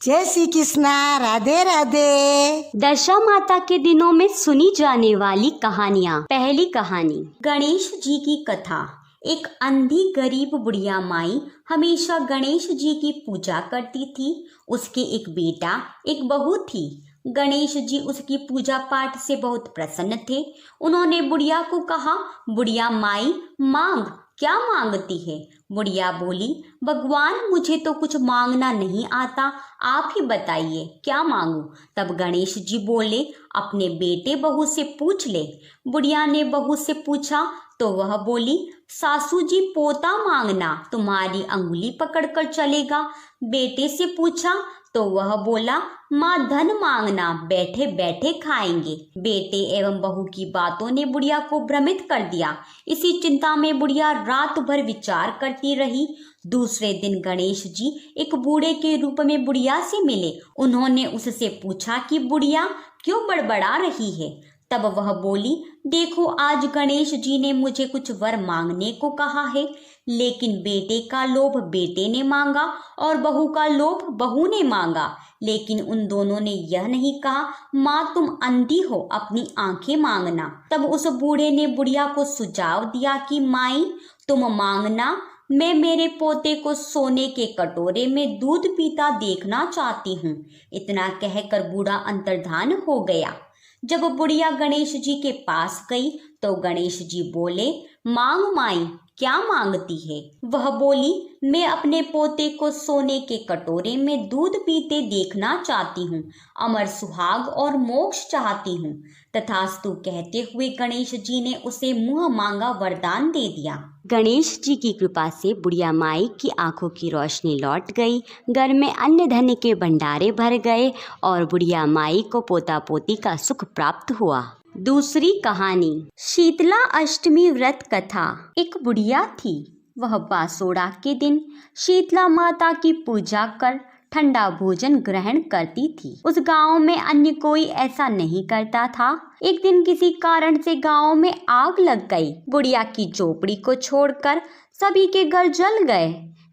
जय श्री कृष्णा। राधे राधे। दशा माता के दिनों में सुनी जाने वाली कहानियाँ। पहली कहानी, गणेश जी की कथा। एक अंधी गरीब बुढ़िया माई हमेशा गणेश जी की पूजा करती थी। उसके एक बेटा एक बहू थी। गणेश जी उसकी पूजा पाठ से बहुत प्रसन्न थे। उन्होंने बुढ़िया को कहा, बुढ़िया माई मांग, क्या मांगती है? बुढ़िया बोली, भगवान मुझे तो कुछ मांगना नहीं आता, आप ही बताइए क्या मांगू? तब गणेश जी बोले, अपने बेटे बहू से पूछ ले। बुढ़िया ने बहू से पूछा तो वह बोली, सासू जी पोता मांगना, तुम्हारी अंगुली पकड़कर चलेगा। बेटे से पूछा तो वह बोला, माँ धन मांगना, बैठे बैठे खाएंगे। बेटे एवं बहू की बातों ने बुढ़िया को भ्रमित कर दिया। इसी चिंता में बुढ़िया रात भर विचार करती रही। दूसरे दिन गणेश जी एक बूढ़े के रूप में बुढ़िया से मिले। उन्होंने उससे पूछा कि बुढ़िया क्यों बड़बड़ा रही है? तब वह बोली, देखो आज गणेश जी ने मुझे कुछ वर मांगने को कहा है, लेकिन बेटे का लोभ बेटे ने मांगा और बहू का लोभ बहू ने मांगा, लेकिन उन दोनों ने यह नहीं कहा, माँ तुम अंधी हो, अपनी आंखें मांगना। तब उस बूढ़े ने बुढ़िया को सुझाव दिया कि माई तुम मांगना, मैं मेरे पोते को सोने के कटोरे में दूध पीता देखना चाहती हूँ। इतना कहकर बूढ़ा अंतर्धान हो गया। जब बुढ़िया गणेश जी के पास गई तो गणेश जी बोले, मांग माई, क्या मांगती है? वह बोली, मैं अपने पोते को सोने के कटोरे में दूध पीते देखना चाहती हूँ, अमर सुहाग और मोक्ष चाहती हूँ। तथास्तु कहते हुए गणेश जी ने उसे मुंह मांगा वरदान दे दिया। गणेश जी की कृपा से बुढ़िया माई की आंखों की रोशनी लौट गई। घर में अन्न धन के भंडारे भर गए और बुढ़िया माई को पोता पोती का सुख प्राप्त हुआ। दूसरी कहानी, शीतला अष्टमी व्रत कथा। एक बुढ़िया थी। वह बासोड़ा के दिन शीतला माता की पूजा कर ठंडा भोजन ग्रहण करती थी। उस गांव में अन्य कोई ऐसा नहीं करता था। एक दिन किसी कारण से गांव में आग लग गई। बुढ़िया की झोपड़ी को छोड़कर सभी के घर जल गए।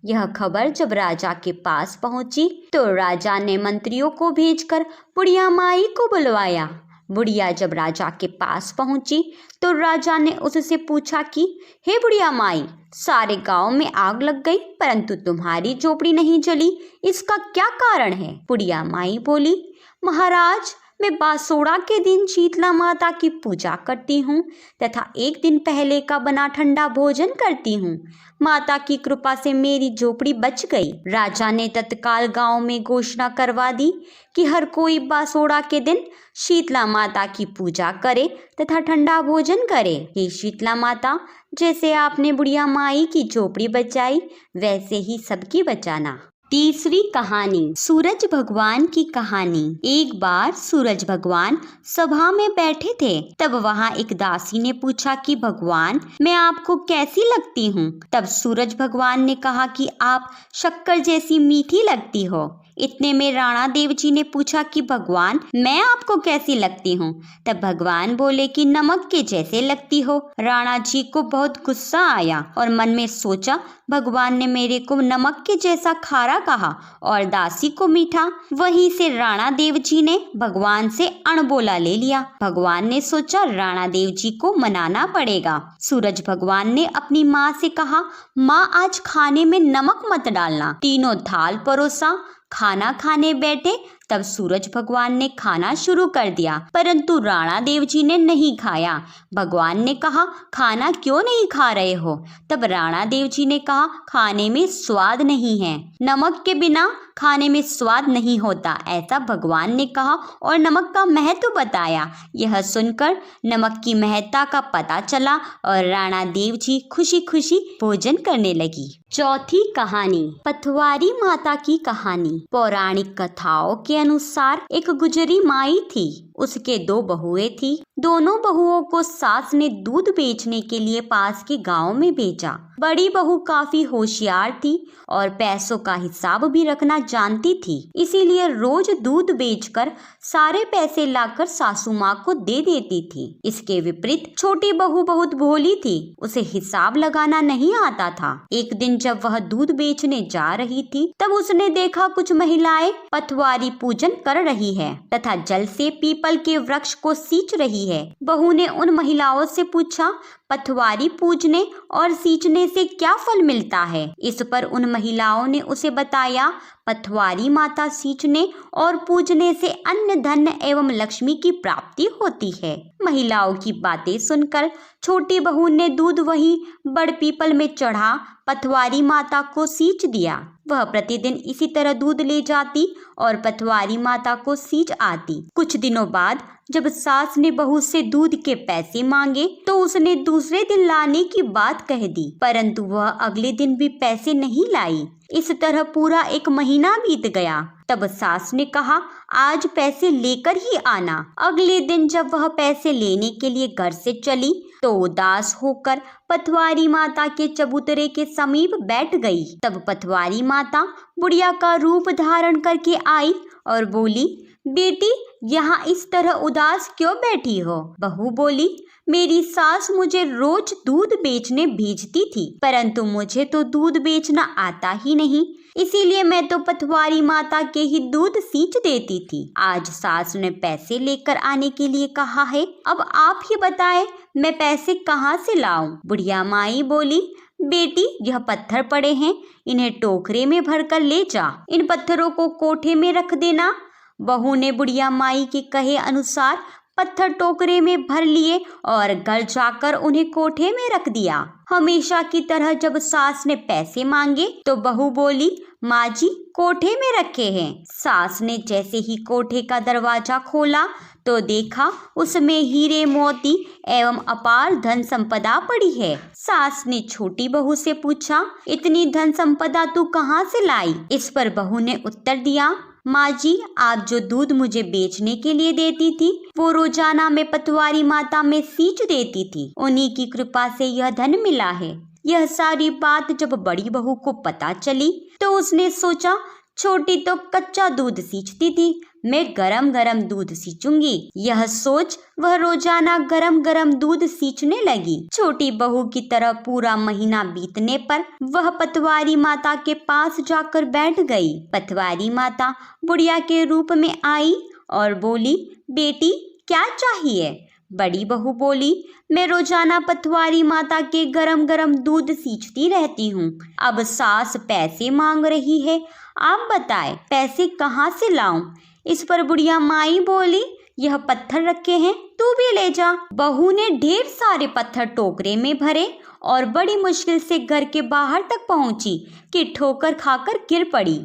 यह खबर जब राजा के पास पहुंची तो राजा ने मंत्रियों को भेजकर बुढ़िया माई को बुलवाया। बुढ़िया जब राजा के पास पहुंची तो राजा ने उससे पूछा कि हे बुढ़िया माई, सारे गांव में आग लग गई परंतु तुम्हारी झोपड़ी नहीं जली, इसका क्या कारण है? बुढ़िया माई बोली, महाराज मैं बासोड़ा के दिन शीतला माता की पूजा करती हूँ तथा एक दिन पहले का बना ठंडा भोजन करती हूँ। माता की कृपा से मेरी झोपड़ी बच गई। राजा ने तत्काल गांव में घोषणा करवा दी कि हर कोई बासोड़ा के दिन शीतला माता की पूजा करे तथा ठंडा भोजन करे। हे शीतला माता, जैसे आपने बुढ़िया माई की झोपड़ी बचाई वैसे ही सबकी बचाना। तीसरी कहानी, सूरज भगवान की कहानी। एक बार सूरज भगवान सभा में बैठे थे। तब वहाँ एक दासी ने पूछा कि भगवान मैं आपको कैसी लगती हूँ? तब सूरज भगवान ने कहा कि आप शक्कर जैसी मीठी लगती हो। इतने में राणा देव जी ने पूछा कि भगवान मैं आपको कैसी लगती हूँ? तब भगवान बोले कि नमक के जैसे लगती हो। राणा जी को बहुत गुस्सा आया और मन में सोचा, भगवान ने मेरे को नमक के जैसा खारा कहा और दासी को मीठा। वहीं से राणा देव जी ने भगवान से अणबोला ले लिया। भगवान ने सोचा राणा देव जी को मनाना पड़ेगा। सूरज भगवान ने अपनी माँ से कहा, माँ आज खाने में नमक मत डालना। तीनों थाल परोसा, खाना खाने बैठे। तब सूरज भगवान ने खाना शुरू कर दिया परंतु राणा देव जी ने नहीं खाया। भगवान ने कहा, खाना क्यों नहीं खा रहे हो? तब राणा देव जी ने कहा, खाने में स्वाद नहीं है, नमक के बिना खाने में स्वाद नहीं होता, ऐसा भगवान ने कहा और नमक का महत्व बताया। यह सुनकर नमक की महत्ता का पता चला और राणा देव जी खुशी खुशी भोजन करने लगी। चौथी कहानी, पथवारी माता की कहानी। पौराणिक कथाओं के अनुसार एक गुजरी माई थी। उसके दो बहुएं थी। दोनों बहुओं को सास ने दूध बेचने के लिए पास के गांव में भेजा। बड़ी बहू काफी होशियार थी और पैसों का हिसाब भी रखना जानती थी, इसीलिए रोज दूध बेचकर सारे पैसे लाकर सासू माँ को दे देती थी। इसके विपरीत छोटी बहू बहुत भोली थी, उसे हिसाब लगाना नहीं आता था। एक दिन दिन जब वह दूध बेचने जा रही थी तब उसने देखा कुछ महिलाएं पथवारी पूजन कर रही है तथा जल से पीपल के वृक्ष को सींच रही है। बहू ने उन महिलाओं से पूछा, पथवारी पूजने और सींचने से क्या फल मिलता है? इस पर उन महिलाओं ने उसे बताया, पथवारी माता सींचने और पूजने से अन्न धन एवं लक्ष्मी की प्राप्ति होती है। महिलाओं की बातें सुनकर छोटी बहू ने दूध वहीं बड़ पीपल में चढ़ा पथवारी माता को सींच दिया। वह प्रतिदिन इसी तरह दूध ले जाती और पथवारी माता को सींच आती। कुछ दिनों बाद जब सास ने बहू से दूध के पैसे मांगे तो उसने दूसरे दिन लाने की बात कह दी, परंतु वह अगले दिन भी पैसे नहीं लाई। इस तरह पूरा 1 महीना बीत गया। तब सास ने कहा, आज पैसे लेकर ही आना। अगले दिन जब वह पैसे लेने के लिए घर से चली तो उदास होकर पथवारी माता के चबूतरे के समीप बैठ गई। तब पथवारी माता बुढ़िया का रूप धारण करके आई और बोली, बेटी यहाँ इस तरह उदास क्यों बैठी हो? बहू बोली, मेरी सास मुझे रोज दूध बेचने भेजती थी, परंतु मुझे तो दूध बेचना आता ही नहीं, इसीलिए मैं तो पथवारी माता के ही दूध सींच देती थी। आज सास ने पैसे लेकर आने के लिए कहा है, अब आप ही बताएं मैं पैसे कहाँ से लाऊं? बुढ़िया माई बोली, बेटी यह पत्थर पड़े हैं, इन्हें टोकरे में भरकर ले जा, इन पत्थरों को कोठे में रख देना। बहू ने बुढ़िया माई के कहे अनुसार पत्थर टोकरे में भर लिए और घर जाकर उन्हें कोठे में रख दिया। हमेशा की तरह जब सास ने पैसे मांगे तो बहू बोली, माँ जी कोठे में रखे हैं। सास ने जैसे ही कोठे का दरवाजा खोला तो देखा उसमें हीरे मोती एवं अपार धन संपदा पड़ी है। सास ने छोटी बहू से पूछा, इतनी धन संपदा तू कहाँ से लाई? इस पर बहू ने उत्तर दिया, माँ जी आप जो दूध मुझे बेचने के लिए देती थी वो रोजाना मैं पथवारी माता में सींच देती थी, उन्हीं की कृपा से यह धन मिला है। यह सारी बात जब बड़ी बहू को पता चली तो उसने सोचा, छोटी तो कच्चा दूध सींचती थी, मैं गरम गरम दूध सींचूंगी। यह सोच वह रोजाना गरम गरम दूध सींचने लगी। छोटी बहू की तरह पूरा महीना बीतने पर वह पथवारी माता के पास जाकर बैठ गई। पथवारी माता बुढ़िया के रूप में आई और बोली, बेटी क्या चाहिए? बड़ी बहू बोली, मैं रोजाना पथवारी माता के गरम गरम दूध सींचती रहती हूँ, अब सास पैसे मांग रही है, आप बताएं पैसे कहाँ से लाऊं? इस पर बुढ़िया माई बोली, यह पत्थर रखे हैं, तू भी ले जा। बहू ने ढेर सारे पत्थर टोकरे में भरे और बड़ी मुश्किल से घर के बाहर तक पहुंची कि ठोकर खाकर गिर पड़ी।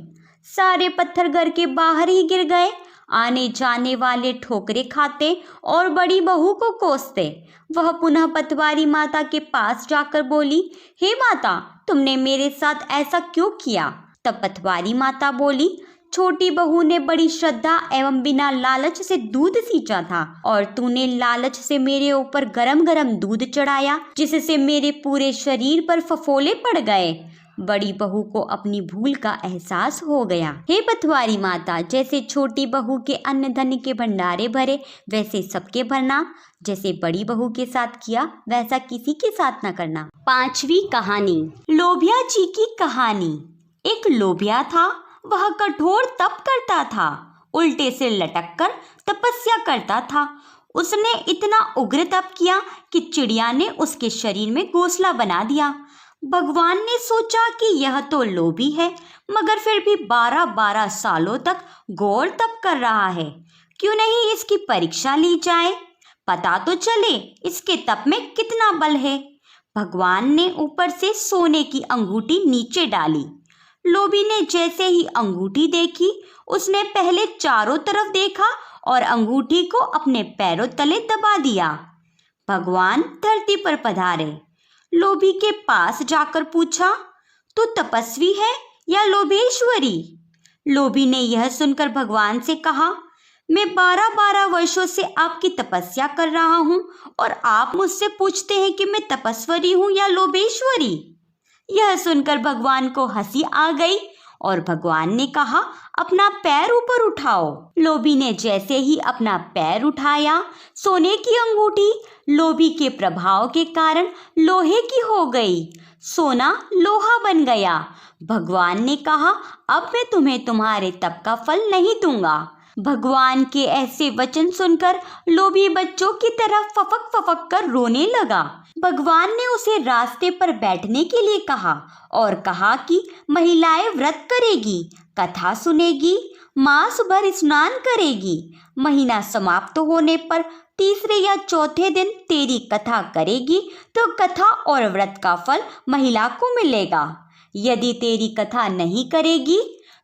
सारे पत्थर घर के बाहर ही गिर गए। आने जाने वाले ठोकरे खाते और बड़ी बहू को कोसते। वह पुनः पथवारी माता के पास जाकर बोली, हे माता तुमने मेरे साथ ऐसा क्यों किया? तब पथवारी माता बोली, छोटी बहू ने बड़ी श्रद्धा एवं बिना लालच से दूध सींचा था और तूने लालच से मेरे ऊपर गरम गरम दूध चढ़ाया, जिससे मेरे पूरे शरीर पर फफोले पड़ गए। बड़ी बहू को अपनी भूल का एहसास हो गया। हे पथवारी माता, जैसे छोटी बहू के अन्न धन के भंडारे भरे वैसे सबके भरना, जैसे बड़ी बहू के साथ किया वैसा किसी के साथ न करना। 5वीं कहानी, लोभिया जी की कहानी। एक लोभिया था, वह कठोर तप करता था, उल्टे से लटक कर तपस्या करता था। उसने इतना उग्र तप किया कि चिड़िया ने उसके शरीर में घोंसला बना दिया। भगवान ने सोचा कि यह तो लोभी है, मगर फिर भी 12-12 सालों तक घोर तप कर रहा है, क्यों नहीं इसकी परीक्षा ली जाए, पता तो चले इसके तप में कितना बल है। भगवान ने ऊपर से सोने की अंगूठी नीचे डाली। लोभी ने जैसे ही अंगूठी देखी, उसने पहले चारों तरफ देखा और अंगूठी को अपने पैरों तले दबा दिया। भगवान धरती पर पधारे। लोभी के पास जाकर पूछा, तू तपस्वी है या लोभेश्वरी? लोभी ने यह सुनकर भगवान से कहा, मैं 12-12 वर्षों से आपकी तपस्या कर रहा हूँ और आप मुझसे पूछते हैं कि मैं तपस्वी हूँ या लोभेश्वरी। यह सुनकर भगवान को हंसी आ गई और भगवान ने कहा, अपना पैर ऊपर उठाओ। लोभी ने जैसे ही अपना पैर उठाया, सोने की अंगूठी लोभी के प्रभाव के कारण लोहे की हो गई। सोना लोहा बन गया। भगवान ने कहा, अब मैं तुम्हें तुम्हारे तप का फल नहीं दूंगा। भगवान के ऐसे वचन सुनकर लोभी बच्चों की तरह फपक फपक कर रोने लगा। भगवान ने उसे रास्ते पर बैठने के लिए कहा और कहा कि महिलाएं व्रत करेगी, कथा सुनेगी, मास भर स्नान करेगी। महीना समाप्त होने पर तीसरे या चौथे दिन तेरी कथा करेगी तो कथा और व्रत का फल महिला को मिलेगा। यदि तेरी कथा नहीं करेगी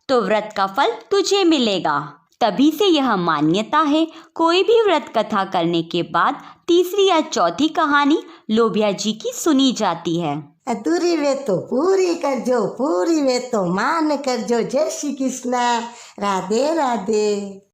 तो व्रत का फल तुझे मिलेगा। तभी से यह मान्यता है, कोई भी व्रत कथा करने के बाद तीसरी या चौथी कहानी लोभिया जी की सुनी जाती है। अधूरी वे तो पूरी कर जो, पूरी वे तो मान कर जो। जय श्री कृष्ण। राधे राधे।